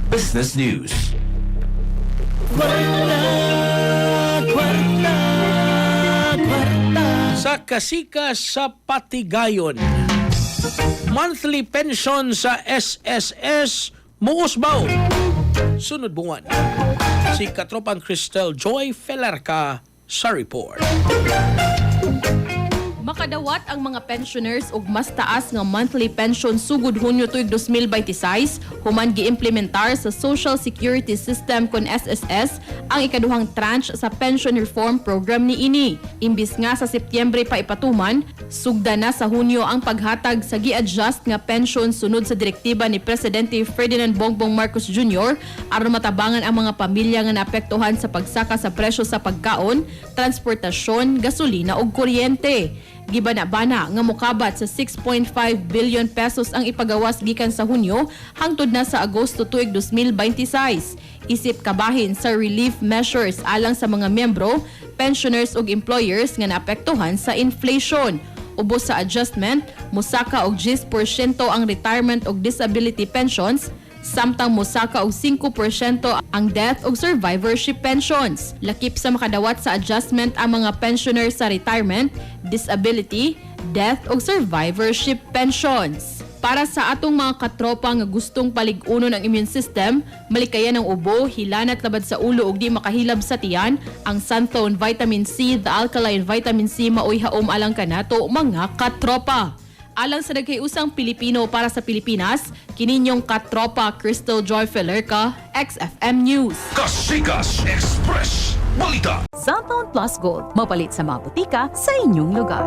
Business News. Sa kasikas sa Patigayon, monthly pension sa SSS muusbaw. Sunod buwan, si Katropang Cristel Joy Felarca sa report. Makadawat ang mga pensioners og mas taas nga monthly pension sugod Hunyo tuig 2026 human giimplementar sa Social Security System kon SSS ang ikaduhang tranche sa pension reform program niini. Imbis nga sa Setyembre pa ipatuman, sugda na sa Hunyo ang paghatag sa gi-adjust nga pension sunod sa direktiba ni Presidente Ferdinand Bongbong Marcos Jr. aron matabangan ang mga pamilya nga naapektuhan sa pagsaka sa presyo sa pagkaon, transportasyon, gasolina ug kuryente. Gibana-bana nga mokabat sa 6.5 billion pesos ang ipagawas gikan sa Hunyo hangtod na sa Agosto tuig 2026. Isip kabahin sa relief measures alang sa mga miyembro, pensioners ug employers nga naapektuhan sa inflation. Ubos sa adjustment, mosaka og 10% ang retirement ug disability pensions, samtang mosaka og 5% ang death ug survivorship pensions. Lakip sa makadawat sa adjustment ang mga pensioners sa retirement, disability, death ug survivorship pensions. Para sa atong mga katropa nga gustong palig-unon ang immune system, malikayan ang ubo, hilanat labad sa ulo ug di makahilab sa tiyan, ang Santhone Vitamin C, the Alkaline Vitamin C maoy haom alang kanato mga katropa. Alang sa nagkaiusang Pilipino para sa Pilipinas, kininyong katropa Cristel Joy Felarca, XFM News. Kasikas Express Balita. Santhone Plus Gold, mapalit sa mga butika sa inyong lugar.